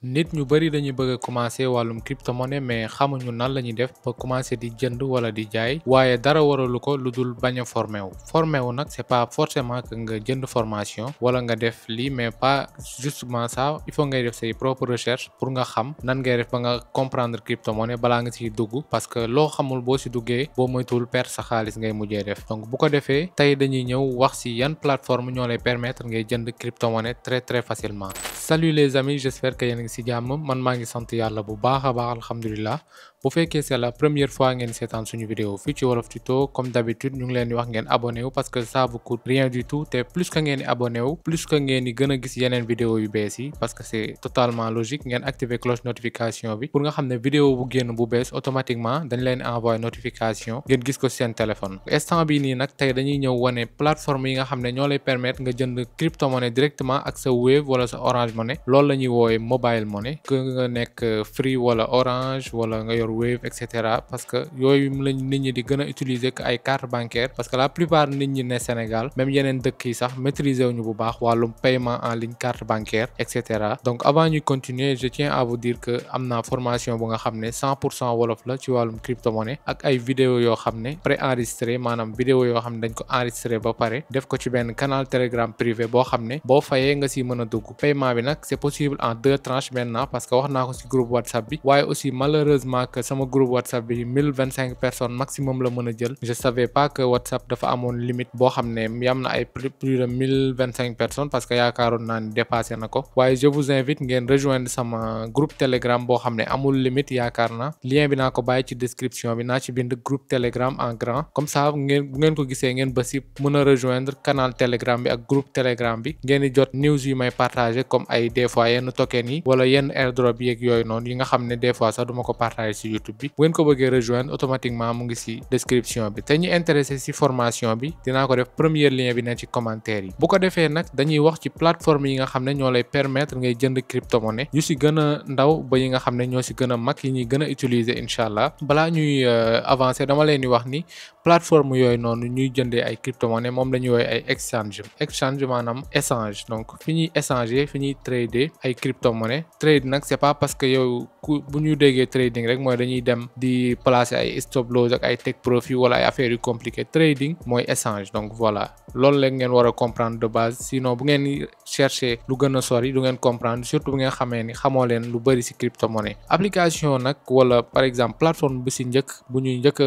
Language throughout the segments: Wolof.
nit ñu bari dañuy bëgg a commencer wàllum crypto-monnaie mais xamuñu nan la ñuy def ba commencer di jënd wala di jaay waaye dara waralu ko lu dul bañ a formé wu nag c'est pas forcément que nga jënd formation wala nga def lii mais pas justement ça il faut ngay def say propre recherche pour nga xam nan ngay def ba nga comprendre crypto-monnaie balaa nga ciy dugg parce que loo xamul boo ci duggee boo moytuwul perdre sa xaalis ngay mujjee def donc bu ko defee tey dañuy ñëw wax ci yan plateforme ñoo lay permettre ngay jënd crypto-monnaie très facilement. Salut les amis, j'espère que yéen a ngi ci jàmm man maa ngi sant yàlla bu baax a baax alhamdulilah. bu fekkee c'est la première fois ngeen seetaan suñu vidéo fii ci Wolof Tuto comme d'habitude ñu ngi leen di wax ngeen abonné wu parce que ça vous coûte rien du tout te plus que ngeen di abonné wu plus que ngeen di gën a gis yeneen vidéo yu bees yi parce que c'est totalement logique ngeen activer cloche notification bi pour nga xam ne vidéo bu génn bu bees automatiquement dañ leen envoyer notification ngeen gis ko seen téléphone. Instant bi nii nag tey dañuy ñëw wane plateforme yi nga xam ne ñoo lay permettre nga jënd crypto-monnaie directement ak sa Wave wala sa Orange Money loolu la ñuy woowee mobile money que nga nekk Free wala Orange wala nga yor Wave etc. parce que yooyu lañ nit ñi di gën a utiliser que ay carte bancaire parce que la plupart nit ñi ne Sénégal même yeneen dëkk yi sax maîtriser wuñu bu baax wàllum paiement en ligne carte bancaire etc. donc avant ñuy continuer je tiens à vous dire que am naa formation bu nga xam ne 100% wolof la ci wàllum crypto-monnaie ak ay vidéo yoo xam ne pré-enregistré maanaam vidéo yoo xam ne dañ ko enregistré ba pare def ko ci benn canal Telegram privé boo xam ne boo fayee nga si mën a dugg paiement bi nag c'est possible en 2 tranches maintenant parce que wax naa ko ci groupe WhatsApp bi waaye aussi malheureusement que sama groupe WhatsApp bi 1025 personnes maximum la mën a jël je savais pas que WhatsApp dafa amoon limite boo xam ne yam na ay plus de 1025 personnes parce que yaakaaroon naa ni dépassé na ko waaye je vous invite ngeen rejoindre sama groupe Telegram boo xam ne amul limite yaakaar na lien bi naa ko bàyyi ci description bi naa ci bind groupe Telegram en grand comme ça ngeen bu ngeen ko gisee ngeen ba si mën a rejoindre canal Telegram bi ak groupe Telegram bi ngeen di jot news yu may partager comme ay des fois yenn token yi wala yenn airdrop yeeg yooyu noonu yi nga xam ne des fois sax duma ko partager ci YouTube bi bu ngeen ko bëggee rejoindre automatiquement mu ngi ci description bi te ñu intéressé ci formation bi dinaa ko def premier lien bi ne ci commentaire yi bu ko defee nag dañuy wax ci plateforme yi nga xam ne ñoo lay permettre ngay jënd crypto-monnaie yu ci gën a ndaw ba yi nga xam ne ñoo ci gën a mag yi ñuy gën a utiliser incha allah balaa ñuy avancer dama leen di wax ni plateforme yooyu noonu ñuy jëndee ay crypto-monnaie moom la ñuy woowee ay exchange maanaam échange donc fi ñuy échanger fi ñuy trader ay crypto-monnaie trade nag c'est pas parce que yow bu ñu déggee trading rek mooy dañuy dem di placer ay stop loss ak ay take profit wala ay affaires yu compliqué trading mooy échange donc voilà loolu la ngeen war a comprendre de base sinon bu ngeen chercher lu gën a sori du ngeen comprendre surtout bu ngeen xamee ni xamoo leen lu bari ci crypto-monnaie application nag wala par exemple plateforme bu ci njëkk bu ñuy njëkk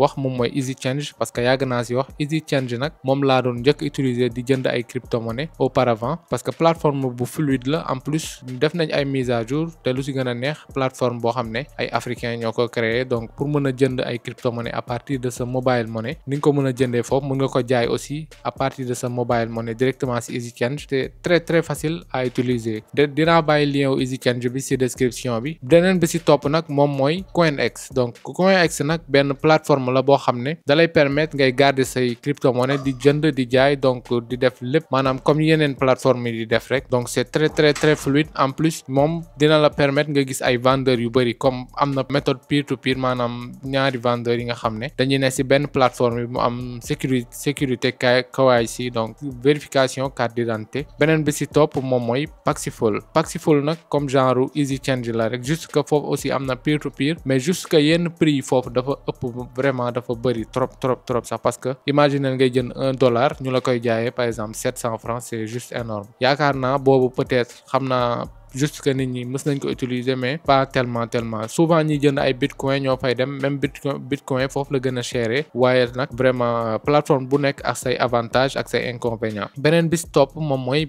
wax moom mooy EasyChange parce que yàgg naa ci wax EasyChange nag moom laa doon njëkk utiliser di jënd ay crypto-monnaie auparavant parce que plateforme bu fluide la en plus def nañ ay mise à jour te lu ci gën a neex plateforme boo xam ne ay africains ñoo ko créé donc pour mën a jënd ay crypto-monnaie à partir de sa mobile money ni nga ko mën a jëndee foofu mën nga ko jaay aussi à partir de sa mobile money directement ci EasyChange te très facile à utiliser dinaa bàyyi lien wu EasyChange bi ci description bi beneen bi ci topp nag moom mooy CoinEx donc CoinEx nag benn plateforme la boo xam ne dalay permettre ngay garder say crypto-monnaie di jënd di jaay donc di def lépp maanaam comme yeneen plateforme yi di def rek donc c'est très fluide en plus moom dina la permettre nga gis ay vendeurs yu bari comme am na méthode peer to peer maanaam ñaari vendeurs yi nga xam ne dañuy ne ci benn plateforme bi mu am sécurité KYC donc vérification carte d'identité beneen bi ci topp moom mooy Paxful nag comme genre EasyChange la rek juste que foofu aussi am na peer to peer mais juste que yenn prix yi foofu dafa ëpp vraiment dafa bari trop sax parce que imagine ngay jënd $1 ñu la koy jaayee par exemple 700 francs c'est juste énorme yaakaar naa boobu peut-être xam naa juste que nit ñi mës nañ ko utiliser mais pas tellement souvent ñi jënd ay bitcoin ñoo fay dem même bitcoin foofu la gën a cher waaye nag vraiment plateforme bu nekk ak say avantages ak say inconvénients beneen bis topp moom mooy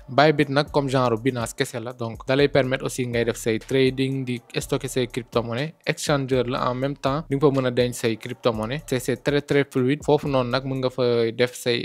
Bybit nag comme genre Binance kese la donc dalay permettre aussi ngay def say trading di stocker say crypto-monnaie échangeur la en même temps di nga fa mën a denc say crypto-monnaie c'est très fluide foofu noonu nag mën nga fa def say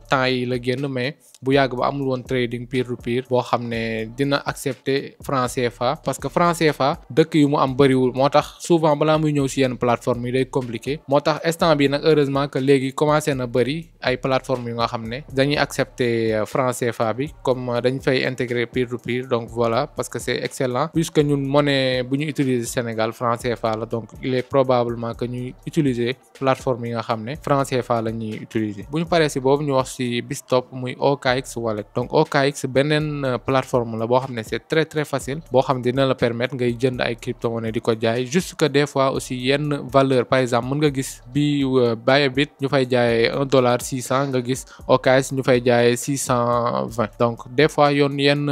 temps yi la génn mais bu yàgg ba amul woon trading peer to peer boo xam ne dina accepter franc CFA parce que franc CFA dëkk yu mu am bëriwul moo tax souvent balaa muy ñëw ci yenn plateforme yi day compliqué moo tax instant bi nag heureusement que léegi commencé na bëri ay plateforme yu nga xam ne dañuy accepter franc CFA bi comme dañ fay intégrer peer to peer donc voilà parce que c'est excellent puisque ñun monnaie bu ñu utiliser Sénégal franc CFA la donc il est probablement que ñuy utiliser plateforme yi nga xam ne franc CFA la ñuy utiliser bu ñu paree ci boobu ñu wax ci bis topp muy OKX wallet donc OKX beneen plateforme la la boo xam ne c'est très facile boo xam ne dina la permettre ngay jënd ay crypto-monnaie di ko jaay juste que des fois aussi yenn valeur par exemple mën nga gis bi Bybit ñu fay jaayee $600 nga gis OKX ñu fay jaayee 620 donc des fois yenn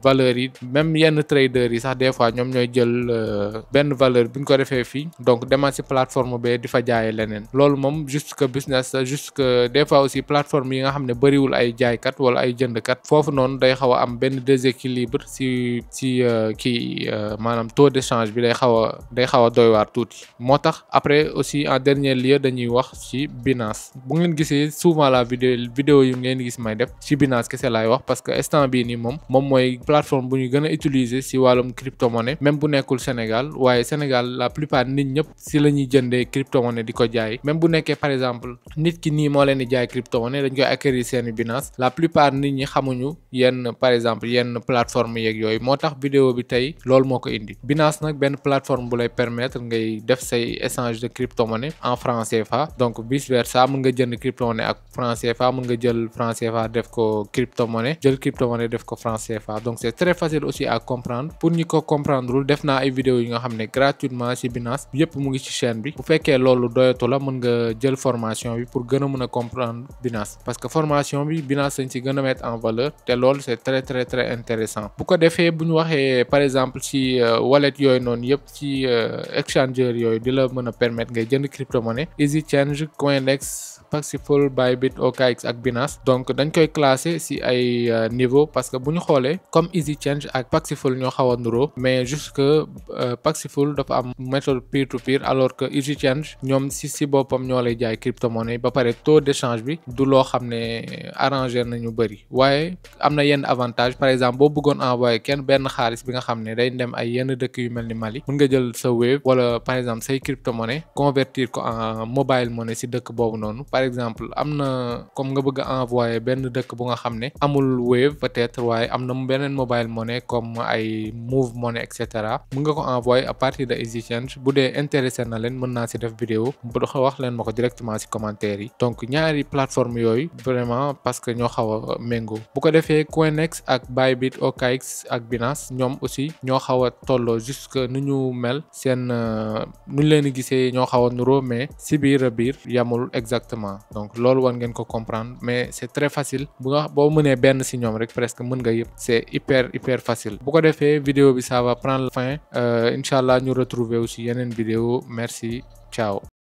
valeurs yi même yenn traders yi sax des fois ñoom ñooy jël benn valeur bu ñu ko defee fii donc demal ci plateforme bee di fa jaayee leneen loolu moom juste que business juste que des fois aussi plateforme yi nga xam ne bëriwul ay jaaykat wala ay jëndkat foofu noonu day xaw a am benn déséquilibre ci maanaam taux d'échange bi day xaw a doy waar tuuti moo tax après aussi en dernier lieu dañuy wax ci Binance bu ngeen gisee souvent la vidéo yu ngeen gis may def ci Binance kese laay wax parce que instant bii nii moom mooy plateforme bu ñu gën a utiliser ci wàllum crypto-monnaie même bu nekkul Sénégal waaye Sénégal la plupart nit ñëpp ci la ñuy jëndee crypto-monnaie di ko jaay même bu nekkee par exemple nit ki nii moo leen di jaay crypto-monnaie dañ koy acquérir seeni Binance la plupart nit ñi xamuñu par exemple yenn plateforme yeeg yooyu moo tax vidéo bi tey loolu moo ko indi Binance nag benn plateforme bu lay permettre ngay def say échange de crypto-monnaie en franc CFA donc vice versa mën nga jënd crypto-monnaie ak franc CFA mën nga jël franc CFA def ko crypto-monnaie jël crypto-monnaie def ko franc CFA donc c'est très facile aussi à comprendre pour ñi ko comprendrewul def naa ay vidéo yi nga xam ne gratuitement ci Binance yépp mu ngi ci chaîne bi bu fekkee loolu doyatu la mën nga jël formation bi pour gën a mën a comprendre Binance parce que formation bi Binance lañ ci gën a mettre en valeur te loolu c'est très intéressant bu ko defee bu ñu waxee par exemple ci wallet yooyu noonu yëpp ci exchanger yooyu di la mën a permettre ngay jënd crypto-monnaie EasyChange CoinEx Paxful Bybit OKX ak Binance donc dañ koy classer ci ay niveau parce que bu ñu xoolee comme EasyChange ak Paxful ñoo xaw a nuroo mais juste que Paxful dafa am méthode peer to peer alors que EasyChange ñoom ci boppam ñoo lay jaay crypto-monnaie ba pare taux d'échange bi du loo xam ne arrangé nañu bëri waaye am na yenn avantage par exemple boo bëggoon envoyer kenn benn xaalis bi nga xam ne day dem ay yenn dëkk yu mel ni Mali mën nga jël sa Wave wala par exemple say crypto-monnaie convertir ko en mobile money ci dëkk boobu noonu par exemple am na comme nga bëgg a envoyer benn dëkk bu nga xam ne amul Wave peut-être waaye am na beneen mobile money comme ay Move Money et cetera mën nga ko envoyer à partir de EasyChange bu dee intéressé na leen mën naa ci def vidéo bu wax leen ma ko directement ci commentaire yi donc ñaari plateforme yooyu vraiment parce que ñoo xaw a méngoo bu ko defee CoinEx ak Bybit OKX ak Binance ñoom aussi ñoo xaw a tolloo juste que nu ñu mel seen nu ñu leen di gisee ñoo xaw a nuroo mais ci biir yamul exactement donc loolu war ngeen ko comprendre mais c'est très facile boo mënee benn ci ñoom rek presque mën nga yëpp c'est hyper facile bu ko defee vidéo bi ça va prendre fin inch'Allah ñu retrouver aussi yeneen vidéo merci ciao